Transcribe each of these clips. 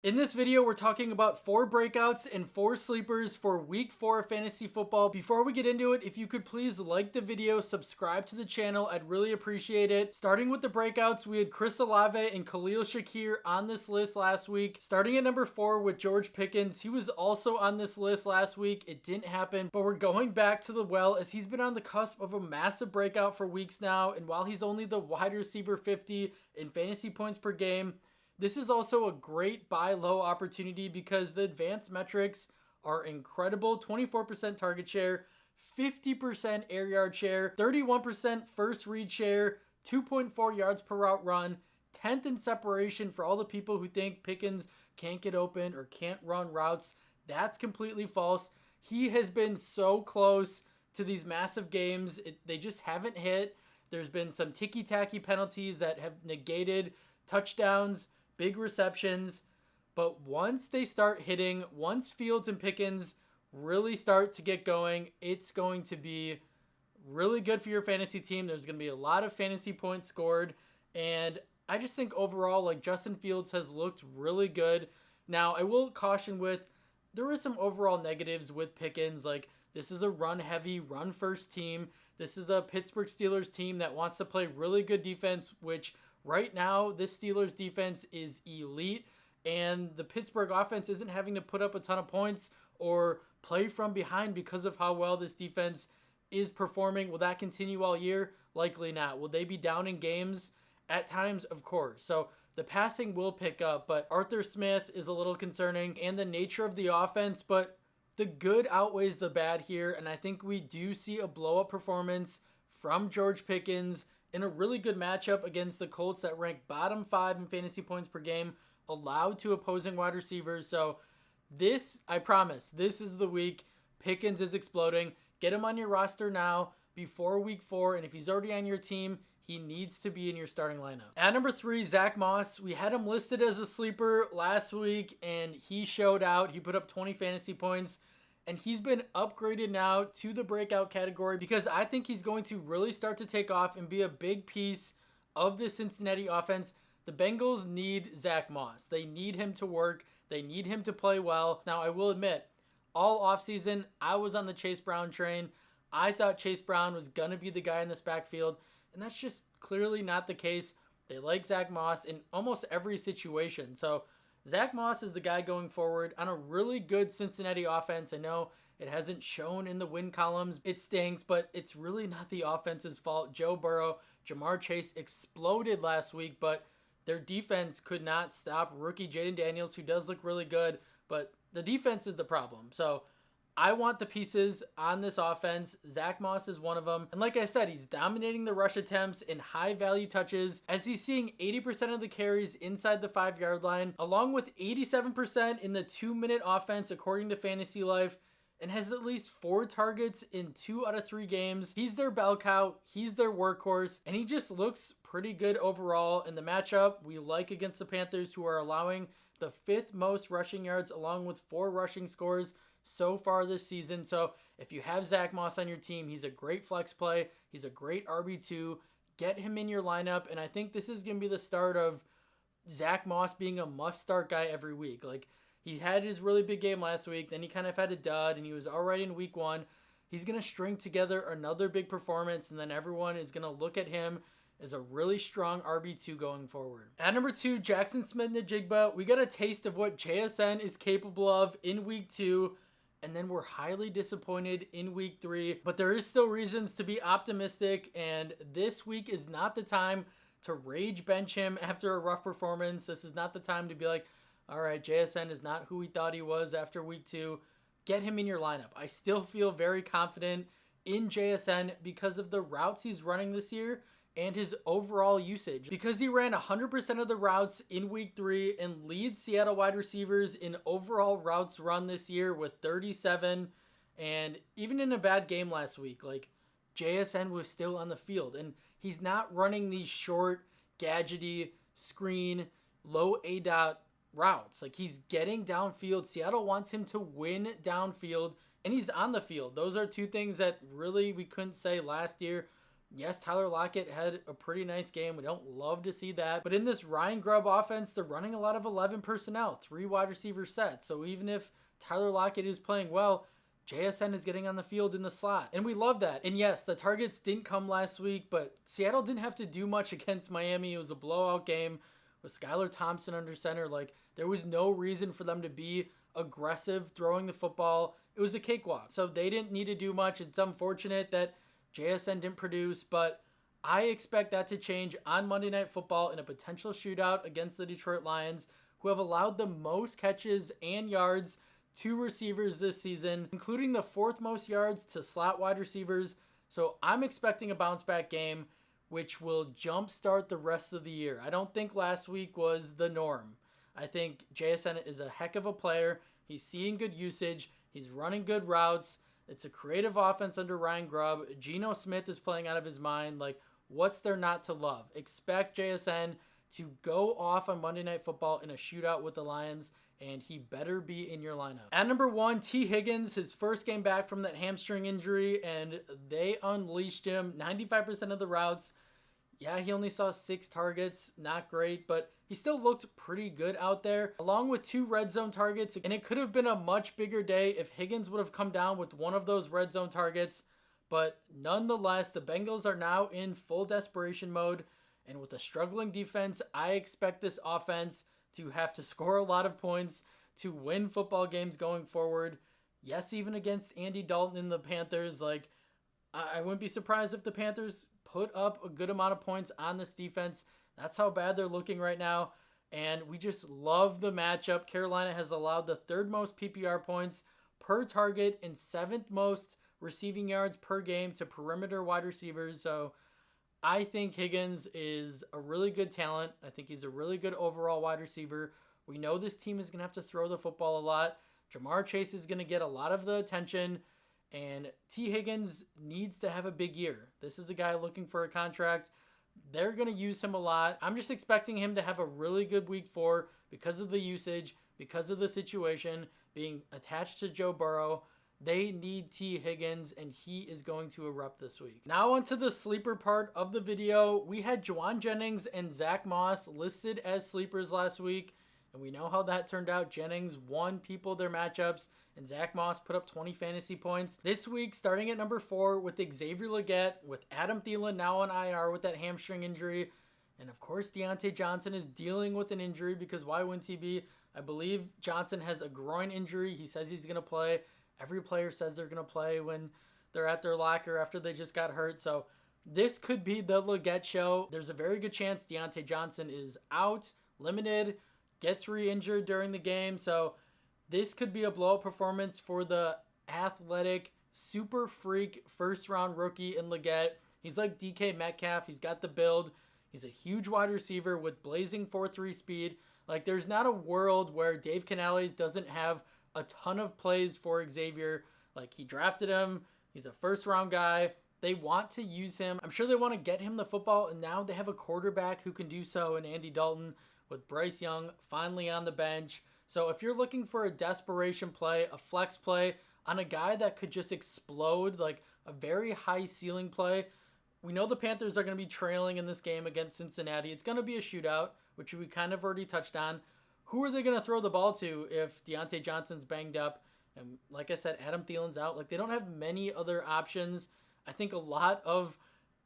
In this video, we're talking about 4 breakouts and 4 sleepers for week 4 fantasy football. Before we get into it, if you could please like the video, subscribe to the channel, I'd really appreciate it. Starting with the breakouts, we had Chris Olave and Khalil Shakir on this list last week. Starting at number 4 with George Pickens, he was also on this list last week. It didn't happen, but we're going back to the well as he's been on the cusp of a massive breakout for weeks now. And while he's only the wide receiver 50 in fantasy points per game, this is also a great buy low opportunity because the advanced metrics are incredible. 24% target share, 50% air yard share, 31% first read share, 2.4 yards per route run, 10th in separation for all the people who think Pickens can't get open or can't run routes. That's completely false. He has been so close to these massive games. They just haven't hit. There's been some ticky-tacky penalties that have negated touchdowns, big receptions, but once they start hitting, once Fields and Pickens really start to get going, it's going to be really good for your fantasy team. There's going to be a lot of fantasy points scored, and I just think overall, like, Justin Fields has looked really good. Now, I will caution with, there are some overall negatives with Pickens. Like, this is a run-heavy, run-first team. This is a Pittsburgh Steelers team that wants to play really good defense, which right now, this Steelers defense is elite, and the Pittsburgh offense isn't having to put up a ton of points or play from behind because of how well this defense is performing. Will that continue all year? Likely not. Will they be down in games? At times, of course. So the passing will pick up, but Arthur Smith is a little concerning, and the nature of the offense, but the good outweighs the bad here, and I think we do see a blow-up performance from George Pickens in a really good matchup against the Colts that rank bottom 5 in fantasy points per game allowed to opposing wide receivers. So this, I promise, this is the week. Pickens is exploding. Get him on your roster now before week 4, and if he's already on your team, he needs to be in your starting lineup. At number 3, Zack Moss. We had him listed as a sleeper last week, and he showed out. He put up 20 fantasy points. And he's been upgraded now to the breakout category because I think he's going to really start to take off and be a big piece of the Cincinnati offense. The Bengals need Zack Moss. They need him to work. They need him to play well. Now, I will admit, all offseason, I was on the Chase Brown train. I thought Chase Brown was going to be the guy in this backfield, and that's just clearly not the case. They like Zack Moss in almost every situation. So Zack Moss is the guy going forward on a really good Cincinnati offense. I know it hasn't shown in the win columns. It stinks, but it's really not the offense's fault. Joe Burrow, Jamar Chase exploded last week, but their defense could not stop rookie Jaden Daniels, who does look really good, but the defense is the problem. So I want the pieces on this offense. Zack Moss is one of them. And like I said, he's dominating the rush attempts in high-value touches as he's seeing 80% of the carries inside the 5-yard line, along with 87% in the 2-minute offense, according to Fantasy Life, and has at least 4 targets in 2 out of 3 games. He's their bell cow. He's their workhorse, and he just looks pretty good overall in the matchup we like against the Panthers, who are allowing the 5th most rushing yards, along with 4 rushing scores so far this season. So if you have Zack Moss on your team, he's a great flex play. He's a great RB2. Get him in your lineup, and I think this is going to be the start of Zack Moss being a must-start guy every week. Like, he had his really big game last week, then he kind of had a dud, and he was all right in week 1. He's going to string together another big performance, and then everyone is going to look at him as a really strong RB2 going forward. At number 2, Jackson Smith-Njigba. We got a taste of what JSN is capable of in week 2. And then we're highly disappointed in week 3. But there is still reasons to be optimistic, and this week is not the time to rage bench him after a rough performance. This is not the time to be like, all right, JSN is not who we thought he was after week 2. Get him in your lineup. I still feel very confident in JSN because of the routes he's running this year and his overall usage. Because he ran 100% of the routes in week 3 and leads Seattle wide receivers in overall routes run this year with 37. And even in a bad game last week, like, JSN was still on the field. And he's not running these short, gadgety, screen, low ADOT routes. Like, he's getting downfield. Seattle wants him to win downfield, and he's on the field. Those are 2 things that really we couldn't say last year. Yes, Tyler Lockett had a pretty nice game. We don't love to see that. But in this Ryan Grubb offense, they're running a lot of 11 personnel, 3 wide receiver sets. So even if Tyler Lockett is playing well, JSN is getting on the field in the slot. And we love that. And yes, the targets didn't come last week, but Seattle didn't have to do much against Miami. It was a blowout game with Skylar Thompson under center. Like, there was no reason for them to be aggressive throwing the football. It was a cakewalk. So they didn't need to do much. It's unfortunate that JSN didn't produce, but I expect that to change on Monday Night Football in a potential shootout against the Detroit Lions, who have allowed the most catches and yards to receivers this season, including the 4th most yards to slot wide receivers. So I'm expecting a bounce back game, which will jumpstart the rest of the year. I don't think last week was the norm. I think JSN is a heck of a player. He's seeing good usage. He's running good routes. It's a creative offense under Ryan Grubb. Geno Smith is playing out of his mind. Like, what's there not to love? Expect JSN to go off on Monday Night Football in a shootout with the Lions, and he better be in your lineup. At number 1, T. Higgins, his first game back from that hamstring injury, and they unleashed him 95% of the routes. Yeah, he only saw 6 targets, not great, but he still looked pretty good out there, along with 2 red zone targets, and it could have been a much bigger day if Higgins would have come down with one of those red zone targets, but nonetheless, the Bengals are now in full desperation mode, and with a struggling defense, I expect this offense to have to score a lot of points to win football games going forward. Yes, even against Andy Dalton and the Panthers, like, I wouldn't be surprised if the Panthers put up a good amount of points on this defense. That's how bad they're looking right now. And we just love the matchup. Carolina has allowed the 3rd most PPR points per target and 7th most receiving yards per game to perimeter wide receivers. So I think Higgins is a really good talent. I think he's a really good overall wide receiver. We know this team is going to have to throw the football a lot. Jamar Chase is going to get a lot of the attention. And T. Higgins needs to have a big year. This is a guy looking for a contract. They're going to use him a lot. I'm just expecting him to have a really good week 4 because of the usage, because of the situation, being attached to Joe Burrow. They need T. Higgins, and he is going to erupt this week. Now onto the sleeper part of the video. We had Jauan Jennings and Zack Moss listed as sleepers last week, and we know how that turned out. Jennings won people their matchups, and Zack Moss put up 20 fantasy points. This week, starting at number 4 with Xavier Legette, with Adam Thielen now on IR with that hamstring injury. And of course, Diontae Johnson is dealing with an injury because why wouldn't he be? I believe Johnson has a groin injury. He says he's going to play. Every player says they're going to play when they're at their locker after they just got hurt. So this could be the Legette show. There's a very good chance Diontae Johnson is out, limited, gets re-injured during the game. So this could be a blowout performance for the athletic, super freak first-round rookie in Legette. He's like DK Metcalf. He's got the build. He's a huge wide receiver with blazing 4.3 speed. Like, there's not a world where Dave Canales doesn't have a ton of plays for Xavier. Like, he drafted him. He's a first-round guy. They want to use him. I'm sure they want to get him the football, and now they have a quarterback who can do so in Andy Dalton with Bryce Young finally on the bench. So if you're looking for a desperation play, a flex play on a guy that could just explode, like a very high ceiling play, we know the Panthers are going to be trailing in this game against Cincinnati. It's going to be a shootout, which we kind of already touched on. Who are they going to throw the ball to if Diontae Johnson's banged up? And like I said, Adam Thielen's out. Like, they don't have many other options. I think a lot of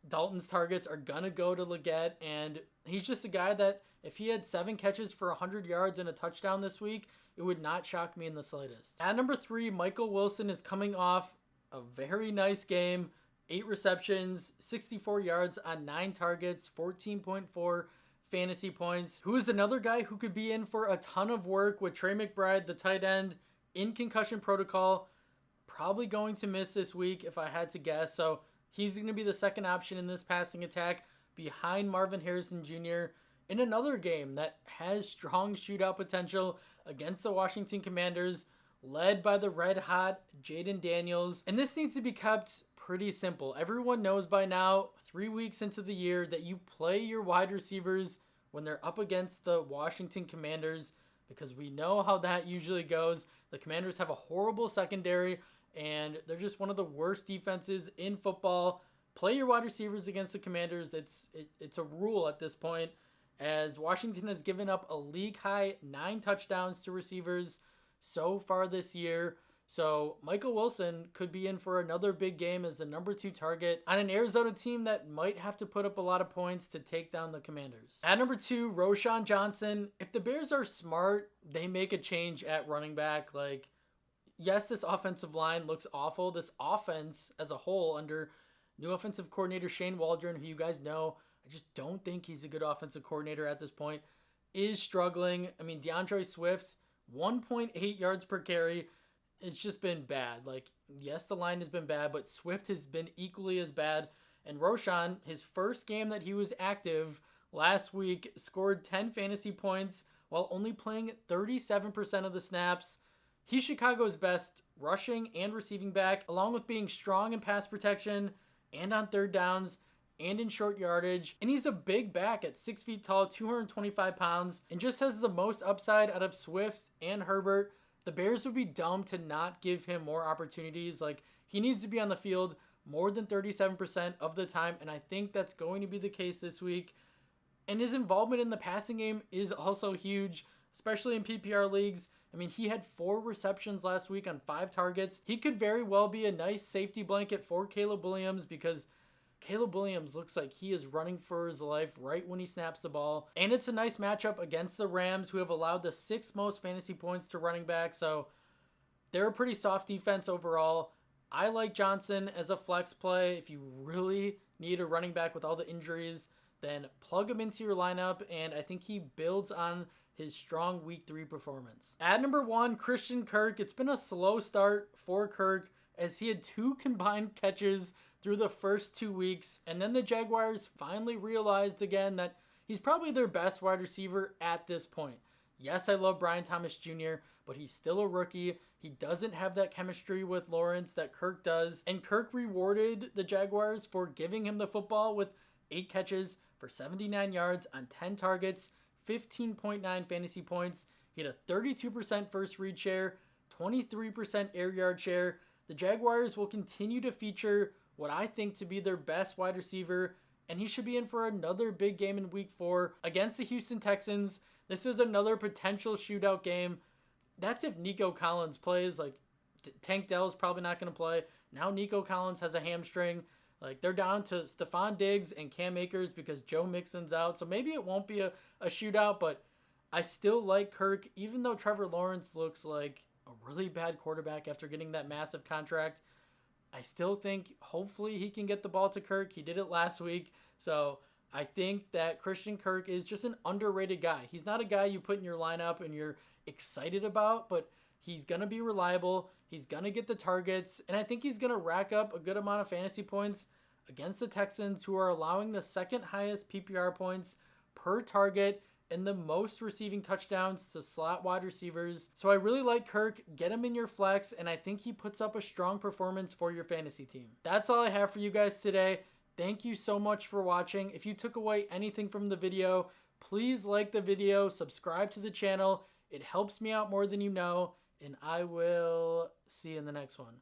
Dalton's targets are going to go to Legette, and he's just a guy that if he had 7 catches for 100 yards and a touchdown this week, it would not shock me in the slightest. At number 3, Michael Wilson is coming off a very nice game. 8 receptions, 64 yards on 9 targets, 14.4 fantasy points. Who is another guy who could be in for a ton of work with Trey McBride, the tight end, in concussion protocol. Probably going to miss this week if I had to guess. So he's going to be the second option in this passing attack behind Marvin Harrison Jr. in another game that has strong shootout potential against the Washington Commanders, led by the red-hot Jaden Daniels. And this needs to be kept pretty simple. Everyone knows by now, 3 weeks into the year, that you play your wide receivers when they're up against the Washington Commanders, because we know how that usually goes. The Commanders have a horrible secondary, and they're just one of the worst defenses in football. play your wide receivers against the Commanders. It's a rule at this point, as Washington has given up a league-high 9 touchdowns to receivers so far this year. So Michael Wilson could be in for another big game as the number 2 target on an Arizona team that might have to put up a lot of points to take down the Commanders. At number 2, Roschon Johnson. If the Bears are smart, they make a change at running back. Like, yes, this offensive line looks awful. This offense as a whole under new offensive coordinator Shane Waldron, who you guys know, I just don't think he's a good offensive coordinator at this point, is struggling. I mean, DeAndre Swift, 1.8 yards per carry. It's just been bad. Like, yes, the line has been bad, but Swift has been equally as bad. And Roschon, his first game that he was active last week, scored 10 fantasy points while only playing 37% of the snaps. He's Chicago's best rushing and receiving back, along with being strong in pass protection and on third downs and in short yardage. And he's a big back at 6 feet tall, 225 pounds, and just has the most upside out of Swift and Herbert. The Bears would be dumb to not give him more opportunities. Like, he needs to be on the field more than 37% of the time, and I think that's going to be the case this week. And his involvement in the passing game is also huge, especially in PPR leagues. I mean, he had 4 receptions last week on 5 targets. He could very well be a nice safety blanket for Caleb Williams, because Caleb Williams looks like he is running for his life right when he snaps the ball. And it's a nice matchup against the Rams, who have allowed the 6th most fantasy points to running back. So they're a pretty soft defense overall. I like Johnson as a flex play. If you really need a running back with all the injuries, then plug him into your lineup, and I think he builds on his strong week 3 performance. At number 1, Christian Kirk. It's been a slow start for Kirk, as he had 2 combined catches through the first 2 weeks, and then the Jaguars finally realized again that he's probably their best wide receiver at this point. Yes, I love Brian Thomas Jr., but he's still a rookie. He doesn't have that chemistry with Lawrence that Kirk does, and Kirk rewarded the Jaguars for giving him the football with 8 catches for 79 yards on 10 targets, 15.9 fantasy points. He had a 32% first read share, 23% air yard share. The Jaguars will continue to feature what I think to be their best wide receiver, and he should be in for another big game in week 4 against the Houston Texans. This is another potential shootout game. That's if Nico Collins plays. Like, Tank Dell's probably not going to play. Now Nico Collins has a hamstring. Like, they're down to Stephon Diggs and Cam Akers because Joe Mixon's out. So maybe it won't be a shootout, but I still like Kirk, even though Trevor Lawrence looks like a really bad quarterback after getting that massive contract. I still think hopefully he can get the ball to Kirk. He did it last week. So I think that Christian Kirk is just an underrated guy. He's not a guy you put in your lineup and you're excited about, but he's going to be reliable. He's going to get the targets, and I think he's going to rack up a good amount of fantasy points against the Texans, who are allowing the 2nd highest PPR points per target and the most receiving touchdowns to slot wide receivers. So I really like Kirk. Get him in your flex, and I think he puts up a strong performance for your fantasy team. That's all I have for you guys today. Thank you so much for watching. If you took away anything from the video, please like the video, subscribe to the channel. It helps me out more than you know, and I will see you in the next one.